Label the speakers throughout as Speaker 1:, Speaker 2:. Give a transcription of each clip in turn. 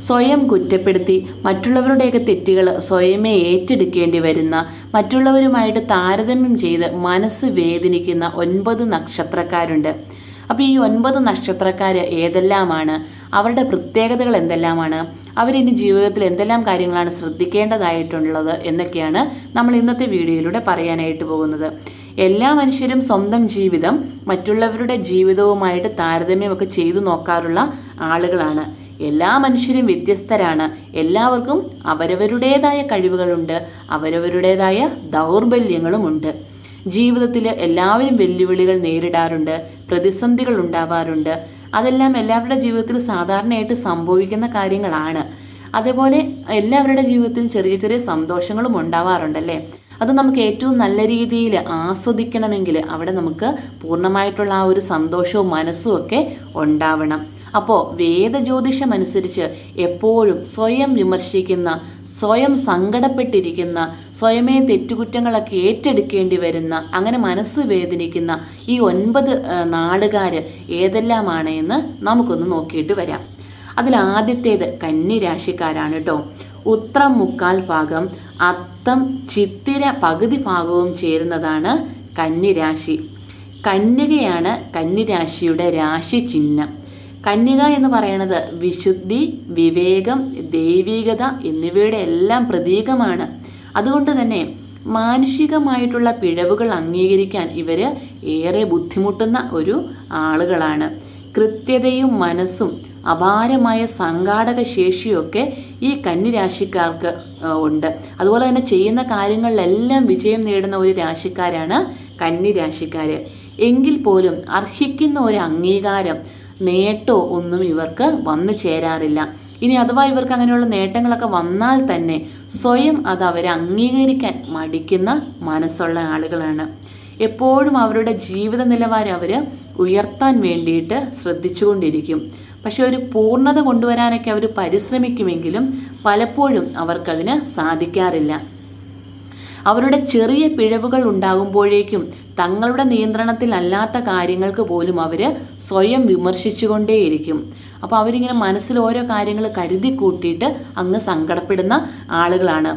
Speaker 1: സ്വയം കുറ്റപ്പെടുത്തി മറ്റുള്ളവരുടെയൊക്കെ തെറ്റുകൾ സ്വയമേ ഏറ്റെടുക്കേണ്ടി വരുന്ന, മറ്റുള്ളവരുമായിട്ട് താരതമ്യം ചെയ്ത് മനസ്സ് വേദനിക്കുന്ന 9 നക്ഷത്രക്കാരുണ്ട്. അപ്പോൾ ഈ 9 നക്ഷത്രക്കാർ ഏതെല്ലാമാണ്, അവരുടെ പ്രത്യേകതകൾ എന്തെല്ലാമാണ്, അവരിനി ജീവിതത്തിൽ എന്തെല്ലാം കാര്യങ്ങളാണ് ശ്രദ്ധിക്കേണ്ടതായിട്ടുള്ളത് എന്നൊക്കെയാണ് നമ്മൾ ഇന്നത്തെ വീഡിയോയിലൂടെ പറയാനായിട്ട് പോകുന്നത്. എല്ലാ മനുഷ്യരും സ്വന്തം ജീവിതം മറ്റുള്ളവരുടെ ജീവിതവുമായിട്ട് താരതമ്യമൊക്കെ ചെയ്തു നോക്കാറുള്ള ആളുകളാണ്. എല്ലാ മനുഷ്യരും വ്യത്യസ്തരാണ്. എല്ലാവർക്കും അവരവരുടേതായ കഴിവുകളുണ്ട്, അവരവരുടേതായ ദൗർബല്യങ്ങളുമുണ്ട്. ജീവിതത്തിൽ എല്ലാവരും വെല്ലുവിളികൾ നേരിടാറുണ്ട്, പ്രതിസന്ധികൾ ഉണ്ടാവാറുണ്ട്. അതെല്ലാം എല്ലാവരുടെ ജീവിതത്തിൽ സാധാരണയായിട്ട് സംഭവിക്കുന്ന കാര്യങ്ങളാണ്. അതേപോലെ എല്ലാവരുടെ ജീവിതത്തിൽ ചെറിയ ചെറിയ സന്തോഷങ്ങളും ഉണ്ടാവാറുണ്ടല്ലേ. അത് നമുക്ക് ഏറ്റവും നല്ല രീതിയിൽ ആസ്വദിക്കണമെങ്കിൽ അവിടെ നമുക്ക് പൂർണ്ണമായിട്ടുള്ള ആ ഒരു സന്തോഷവും മനസ്സും ഒക്കെ ഉണ്ടാവണം. അപ്പോൾ വേദജ്യോതിഷം അനുസരിച്ച് എപ്പോഴും സ്വയം വിമർശിക്കുന്ന, സ്വയം സങ്കടപ്പെട്ടിരിക്കുന്ന, സ്വയമേ തെറ്റുകുറ്റങ്ങളൊക്കെ ഏറ്റെടുക്കേണ്ടി വരുന്ന, അങ്ങനെ മനസ്സ് വേദനിക്കുന്ന ഈ 9 നാളുകാർ ഏതെല്ലാമാണ് എന്ന് നമുക്കൊന്ന് നോക്കിയിട്ട് വരാം. അതിൽ ആദ്യത്തേത് കന്നി രാശിക്കാരാണ് കേട്ടോ. ഉത്രം 1/4 ഭാഗം, അത്തം ചിത്തിര പകുതി ഭാഗവും ചേരുന്നതാണ് കന്നിരാശി. കന്യകയാണ് കന്നിരാശിയുടെ രാശി ചിഹ്നം. കന്യക എന്ന് പറയുന്നത് വിശുദ്ധി, വിവേകം, ദൈവികത എന്നിവയുടെ എല്ലാം പ്രതീകമാണ്. അതുകൊണ്ട് തന്നെ മാനുഷികമായിട്ടുള്ള പിഴവുകൾ അംഗീകരിക്കാൻ ഇവർ ഏറെ ബുദ്ധിമുട്ടുന്ന ഒരു ആളുകളാണ്. കൃത്യതയും മനസ്സും അപാരമായ സംഘാടക ശേഷിയൊക്കെ ഈ കന്നിരാശിക്കാർക്ക് ഉണ്ട്. അതുപോലെ തന്നെ ചെയ്യുന്ന കാര്യങ്ങളിലെല്ലാം വിജയം നേടുന്ന ഒരു രാശിക്കാരാണ് കന്നിരാശിക്കാർ. എങ്കിൽ പോലും അർഹിക്കുന്ന ഒരു അംഗീകാരം, നേട്ടോ ഒന്നും ഇവർക്ക് വന്നു ചേരാറില്ല. ഇനി അഥവാ ഇവർക്ക് അങ്ങനെയുള്ള നേട്ടങ്ങളൊക്കെ വന്നാൽ തന്നെ സ്വയം അത് അവരെ അംഗീകരിക്കാൻ മടിക്കുന്ന മനസ്സുള്ള ആളുകളാണ്. എപ്പോഴും അവരുടെ ജീവിത നിലവാരം അവർ ഉയർത്താൻ വേണ്ടിയിട്ട് ശ്രദ്ധിച്ചുകൊണ്ടിരിക്കും. പക്ഷെ ഒരു പൂർണ്ണത കൊണ്ടുവരാനൊക്കെ അവർ പരിശ്രമിക്കുമെങ്കിലും പലപ്പോഴും അവർക്കതിന് സാധിക്കാറില്ല. അവരുടെ ചെറിയ പിഴവുകൾ ഉണ്ടാകുമ്പോഴേക്കും തങ്ങളുടെ നിയന്ത്രണത്തിലല്ലാത്ത കാര്യങ്ങൾക്ക് പോലും അവർ സ്വയം വിമർശിച്ചുകൊണ്ടേയിരിക്കും. അപ്പോൾ അവരിങ്ങനെ മനസ്സിൽ ഓരോ കാര്യങ്ങൾ കരുതി കൂട്ടിയിട്ട് അങ്ങ് സങ്കടപ്പെടുന്ന ആളുകളാണ്.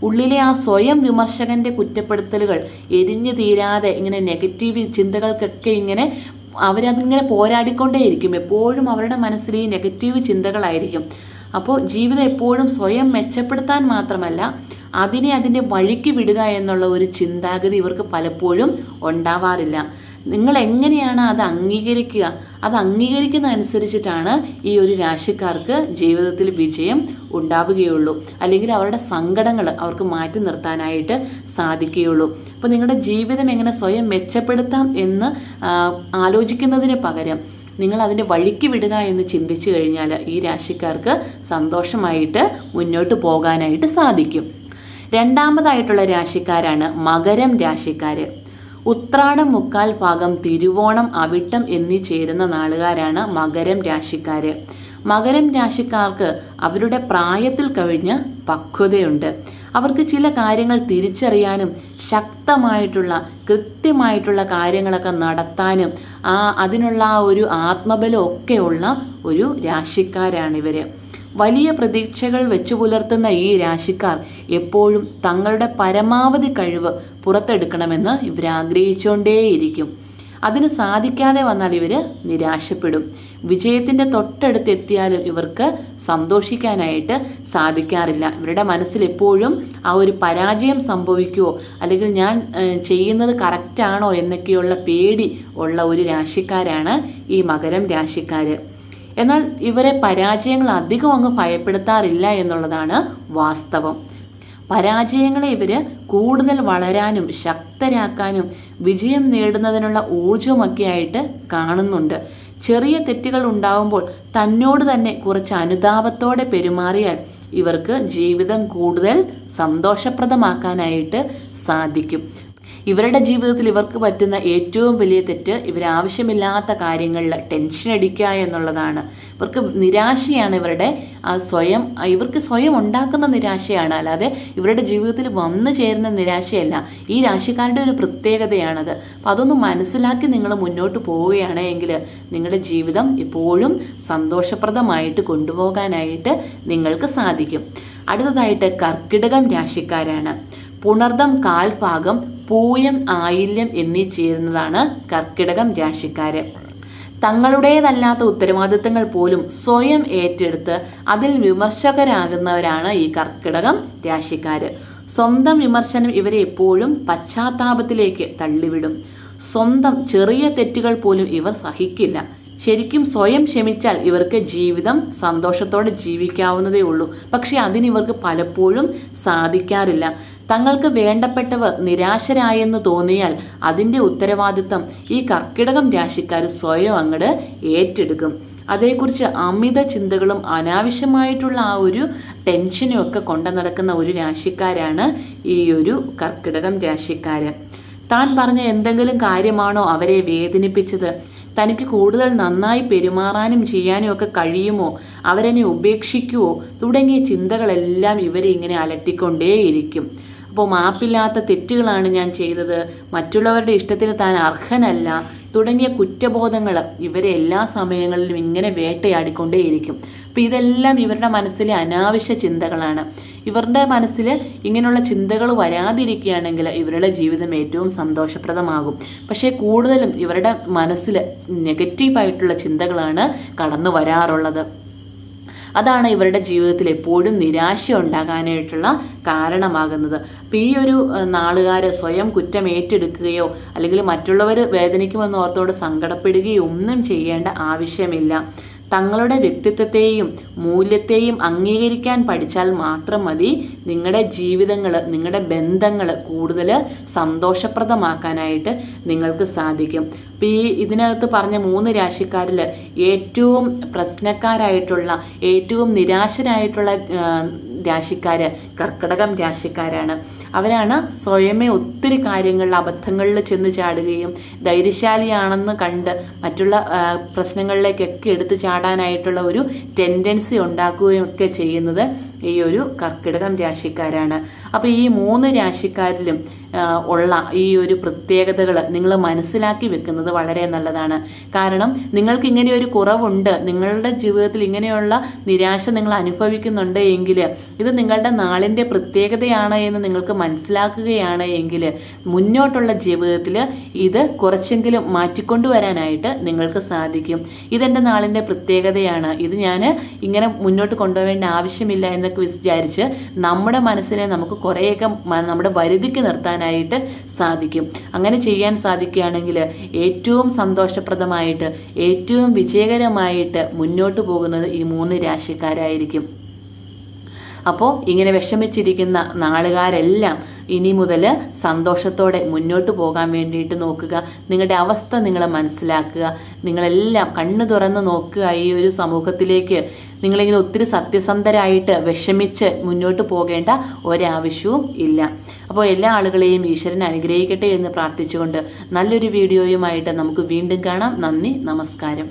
Speaker 1: ഉള്ളിലെ ആ സ്വയം വിമർശകൻ്റെ കുറ്റപ്പെടുത്തലുകൾ എരിഞ്ഞു തീരാതെ ഇങ്ങനെ നെഗറ്റീവ് ചിന്തകൾക്കൊക്കെ ഇങ്ങനെ അവരതിങ്ങനെ പോരാടിക്കൊണ്ടേയിരിക്കും. എപ്പോഴും അവരുടെ മനസ്സിൽ ഈ നെഗറ്റീവ് ചിന്തകളായിരിക്കും. അപ്പോൾ ജീവിതം എപ്പോഴും സ്വയം മെച്ചപ്പെടുത്താൻ മാത്രമല്ല അതിൻ്റെ വഴിക്ക് വിടുക എന്നുള്ള ഒരു ചിന്താഗതി ഇവർക്ക് പലപ്പോഴും ഉണ്ടാവാറില്ല. നിങ്ങൾ എങ്ങനെയാണ് അത് അംഗീകരിക്കുക, അത് അംഗീകരിക്കുന്ന അനുസരിച്ചിട്ടാണ് ഈ ഒരു രാശിക്കാർക്ക് ജീവിതത്തിൽ വിജയം ഉണ്ടാവുകയുള്ളൂ, അല്ലെങ്കിൽ അവരുടെ സങ്കടങ്ങൾ അവർക്ക് മാറ്റി നിർത്താനായിട്ട് സാധിക്കുകയുള്ളൂ. അപ്പോൾ നിങ്ങളുടെ ജീവിതം എങ്ങനെ സ്വയം മെച്ചപ്പെടുത്താം എന്ന് ആലോചിക്കുന്നതിന് പകരം നിങ്ങൾ അതിൻ്റെ വഴിക്ക് വിടുക എന്ന് ചിന്തിച്ചു കഴിഞ്ഞാൽ ഈ രാശിക്കാർക്ക് സന്തോഷമായിട്ട് മുന്നോട്ട് പോകാനായിട്ട് സാധിക്കും. രണ്ടാമതായിട്ടുള്ള രാശിക്കാരാണ് മകരം രാശിക്കാർ. ഉത്രാടം 1/4 ഭാഗം, തിരുവോണം, അവിട്ടം എന്നീ ചേരുന്ന നാളുകാരാണ് മകരം രാശിക്കാർ. മകരം രാശിക്കാർക്ക് അവരുടെ പ്രായത്തിൽ കവിഞ്ഞ പക്വതയുണ്ട്. അവർക്ക് ചില കാര്യങ്ങൾ തിരിച്ചറിയാനും ശക്തമായിട്ടുള്ള കൃത്യമായിട്ടുള്ള കാര്യങ്ങളൊക്കെ നടത്താനും അതിനുള്ള ഒരു ആത്മബലം ഒക്കെയുള്ള ഒരു രാശിക്കാരാണിവർ. വലിയ പ്രതീക്ഷകൾ വെച്ചു പുലർത്തുന്ന ഈ രാശിക്കാർ എപ്പോഴും തങ്ങളുടെ പരമാവധി കഴിവ് പുറത്തെടുക്കണമെന്ന് ഇവർ ആഗ്രഹിച്ചുകൊണ്ടേയിരിക്കും. അതിന് സാധിക്കാതെ വന്നാൽ ഇവർ നിരാശപ്പെടും. വിജയത്തിൻ്റെ തൊട്ടടുത്ത് എത്തിയാലും ഇവർക്ക് സന്തോഷിക്കാനായിട്ട് സാധിക്കാറില്ല. ഇവരുടെ മനസ്സിൽ എപ്പോഴും ആ ഒരു പരാജയം സംഭവിക്കുമോ, അല്ലെങ്കിൽ ഞാൻ ചെയ്യുന്നത് കറക്റ്റാണോ എന്നൊക്കെയുള്ള പേടി ഉള്ള ഒരു രാശിക്കാരാണ് ഈ മകരം രാശിക്കാർ. എന്നാൽ ഇവരെ പരാജയങ്ങൾ അധികം അങ്ങ് ഭയപ്പെടുത്താറില്ല എന്നുള്ളതാണ് വാസ്തവം. പരാജയങ്ങളെ ഇവർ കൂടുതൽ വളരാനും ശക്തരാക്കാനും വിജയം നേടുന്നതിനുള്ള ഊർജമൊക്കെ ആയിട്ട് കാണുന്നുണ്ട്. ചെറിയ തെറ്റുകൾ ഉണ്ടാവുമ്പോൾ തന്നോട് തന്നെ കുറച്ച് അനുതാപത്തോടെ പെരുമാറിയാൽ ഇവർക്ക് ജീവിതം കൂടുതൽ സന്തോഷപ്രദമാക്കാനായിട്ട് സാധിക്കും. ഇവരുടെ ജീവിതത്തിൽ ഇവർക്ക് പറ്റുന്ന ഏറ്റവും വലിയ തെറ്റ് ഇവരാവശ്യമില്ലാത്ത കാര്യങ്ങളിൽ ടെൻഷൻ അടിക്കുക എന്നുള്ളതാണ്. ഇവർക്ക് നിരാശയാണ് ഇവരുടെ ഇവർക്ക് സ്വയം ഉണ്ടാക്കുന്ന നിരാശയാണ്, അല്ലാതെ ഇവരുടെ ജീവിതത്തിൽ വന്നു ചേരുന്ന നിരാശയല്ല. ഈ രാശിക്കാരുടെ ഒരു പ്രത്യേകതയാണത്. അപ്പം അതൊന്ന് മനസ്സിലാക്കി നിങ്ങൾ മുന്നോട്ട് പോവുകയാണെങ്കിൽ നിങ്ങളുടെ ജീവിതം എപ്പോഴും സന്തോഷപ്രദമായിട്ട് കൊണ്ടുപോകാനായിട്ട് നിങ്ങൾക്ക് സാധിക്കും. അടുത്തതായിട്ട് കർക്കിടകം രാശിക്കാരാണ്. പുണർദം കാൽഭാഗം പൂയം ആയില്യം എന്നീ ചേരുന്നതാണ് കർക്കിടകം രാശിക്കാര്. തങ്ങളുടേതല്ലാത്ത ഉത്തരവാദിത്തങ്ങൾ പോലും സ്വയം ഏറ്റെടുത്ത് അതിൽ വിമർശകരാകുന്നവരാണ് ഈ കർക്കിടകം രാശിക്കാര്. സ്വന്തം വിമർശനം ഇവരെ എപ്പോഴും പശ്ചാത്താപത്തിലേക്ക് തള്ളിവിടും. സ്വന്തം ചെറിയ തെറ്റുകൾ പോലും ഇവർ സഹിക്കില്ല. ശരിക്കും സ്വയം ക്ഷമിച്ചാൽ ഇവർക്ക് ജീവിതം സന്തോഷത്തോടെ ജീവിക്കാവുന്നതേ ഉള്ളൂ. പക്ഷെ അതിനിവർക്ക് പലപ്പോഴും സാധിക്കാറില്ല. തങ്ങൾക്ക് വേണ്ടപ്പെട്ടവർ നിരാശരായെന്ന് തോന്നിയാൽ അതിൻ്റെ ഉത്തരവാദിത്തം ഈ കർക്കിടകം രാശിക്കാർ സ്വയം അങ്ങോട്ട് ഏറ്റെടുക്കും. അതേക്കുറിച്ച് അമിത ചിന്തകളും അനാവശ്യമായിട്ടുള്ള ആ ഒരു ടെൻഷനും ഒക്കെ കൊണ്ടു നടക്കുന്ന ഒരു രാശിക്കാരാണ് ഈ ഒരു കർക്കിടകം രാശിക്കാർ. താൻ പറഞ്ഞ എന്തെങ്കിലും കാര്യമാണോ അവരെ വേദനിപ്പിച്ചത്? തനിക്ക് കൂടുതൽ നന്നായി പെരുമാറാനും ചെയ്യാനും ഒക്കെ കഴിയുമോ? അവരെന്നെ ഉപേക്ഷിക്കുമോ? തുടങ്ങിയ ചിന്തകളെല്ലാം ഇവരെ ഇങ്ങനെ അലട്ടിക്കൊണ്ടേയിരിക്കും. അപ്പോൾ മാപ്പില്ലാത്ത തെറ്റുകളാണ് ഞാൻ ചെയ്തത്, മറ്റുള്ളവരുടെ ഇഷ്ടത്തിന് താൻ അർഹനല്ല തുടങ്ങിയ കുറ്റബോധങ്ങൾ ഇവരെ എല്ലാ സമയങ്ങളിലും ഇങ്ങനെ വേട്ടയാടിക്കൊണ്ടേയിരിക്കും. അപ്പോൾ ഇതെല്ലാം ഇവരുടെ മനസ്സിലെ അനാവശ്യ ചിന്തകളാണ്. ഇവരുടെ മനസ്സിൽ ഇങ്ങനെയുള്ള ചിന്തകൾ വരാതിരിക്കുകയാണെങ്കിൽ ഇവരുടെ ജീവിതം ഏറ്റവും സന്തോഷപ്രദമാകും. പക്ഷേ കൂടുതലും ഇവരുടെ മനസ്സിൽ നെഗറ്റീവായിട്ടുള്ള ചിന്തകളാണ് കടന്നു വരാറുള്ളത്. അതാണ് ഇവരുടെ ജീവിതത്തിൽ എപ്പോഴും നിരാശ ഉണ്ടാകാനായിട്ടുള്ള കാരണമാകുന്നത്. അപ്പോൾ ഈ ഒരു നാളുകാർ സ്വയം കുറ്റം ഏറ്റെടുക്കുകയോ അല്ലെങ്കിൽ മറ്റുള്ളവർ വേദനിക്കുമെന്ന് ഓർത്തോട് സങ്കടപ്പെടുകയോ ഒന്നും ചെയ്യേണ്ട ആവശ്യമില്ല. തങ്ങളുടെ വ്യക്തിത്വത്തെയും മൂല്യത്തെയും അംഗീകരിക്കാൻ പഠിച്ചാൽ മാത്രം മതി നിങ്ങളുടെ ജീവിതങ്ങൾ, നിങ്ങളുടെ ബന്ധങ്ങൾ കൂടുതൽ സന്തോഷപ്രദമാക്കാനായിട്ട് നിങ്ങൾക്ക് സാധിക്കും. അപ്പോൾ ഇതിനകത്ത് പറഞ്ഞ 3 രാശിക്കാരിൽ ഏറ്റവും പ്രശ്നക്കാരായിട്ടുള്ള, ഏറ്റവും നിരാശരായിട്ടുള്ള രാശിക്കാർ കർക്കിടകം രാശിക്കാരാണ്. അവരാണ് സ്വയമേ ഒത്തിരി കാര്യങ്ങളിൽ അബദ്ധങ്ങളിൽ ചെന്ന് ചാടുകയും ധൈര്യശാലിയാണെന്ന് കണ്ട് മറ്റുള്ള പ്രശ്നങ്ങളിലേക്കൊക്കെ എടുത്തു ചാടാനായിട്ടുള്ള ഒരു ടെൻഡൻസി ഉണ്ടാക്കുകയും ഒക്കെ ചെയ്യുന്നത് ഈ ഒരു കർക്കിടകം രാശിക്കാരാണ്. അപ്പോൾ ഈ 3 രാശിക്കാരിലും ഉള്ള ഈ ഒരു പ്രത്യേകതകൾ നിങ്ങൾ മനസ്സിലാക്കി വെക്കുന്നത് വളരെ നല്ലതാണ്. കാരണം നിങ്ങൾക്ക് ഇങ്ങനെ ഒരു കുറവുണ്ട്, നിങ്ങളുടെ ജീവിതത്തിൽ ഇങ്ങനെയുള്ള നിരാശ നിങ്ങൾ അനുഭവിക്കുന്നുണ്ട് എങ്കിൽ ഇത് നിങ്ങളുടെ നാളിൻ്റെ പ്രത്യേകതയാണ് എന്ന് നിങ്ങൾക്ക് മനസ്സിലാക്കുകയാണ് എങ്കിൽ മുന്നോട്ടുള്ള ജീവിതത്തിൽ ഇത് കുറച്ചെങ്കിലും മാറ്റിക്കൊണ്ടുവരാനായിട്ട് നിങ്ങൾക്ക് സാധിക്കും. ഇതെൻ്റെ നാളിൻ്റെ പ്രത്യേകതയാണ്, ഇത് ഞാൻ ഇങ്ങനെ മുന്നോട്ട് കൊണ്ടുപോകേണ്ട ആവശ്യമില്ല എന്നൊക്കെ വിചാരിച്ച് നമ്മുടെ മനസ്സിനെ നമുക്ക് കുറേയൊക്കെ നമ്മുടെ വരുതിക്ക് നിർത്താനായിട്ട് സാധിക്കും. അങ്ങനെ ചെയ്യാൻ സാധിക്കുകയാണെങ്കിൽ ഏറ്റവും സന്തോഷപ്രദമായിട്ട് ഏറ്റവും വിജയകരമായിട്ട് മുന്നോട്ട് പോകുന്നത് ഈ 3 രാശിക്കാരായിരിക്കും. അപ്പോൾ ഇങ്ങനെ വിഷമിച്ചിരിക്കുന്ന നാളുകാരെല്ലാം ഇനി മുതൽ സന്തോഷത്തോടെ മുന്നോട്ട് പോകാൻ വേണ്ടിയിട്ട് നോക്കുക. നിങ്ങളുടെ അവസ്ഥ നിങ്ങൾ മനസ്സിലാക്കുക. നിങ്ങളെല്ലാം കണ്ണ് തുറന്ന് നോക്കുക. ഈ ഒരു സമൂഹത്തിലേക്ക് നിങ്ങളിങ്ങനെ ഒത്തിരി സത്യസന്ധരായിട്ട് വിഷമിച്ച് മുന്നോട്ട് പോകേണ്ട ഒരാവശ്യവും ഇല്ല. അപ്പോൾ എല്ലാ ആളുകളെയും ഈശ്വരൻ അനുഗ്രഹിക്കട്ടെ എന്ന് പ്രാർത്ഥിച്ചുകൊണ്ട് നല്ലൊരു വീഡിയോയുമായിട്ട് നമുക്ക് വീണ്ടും കാണാം. നന്ദി, നമസ്കാരം.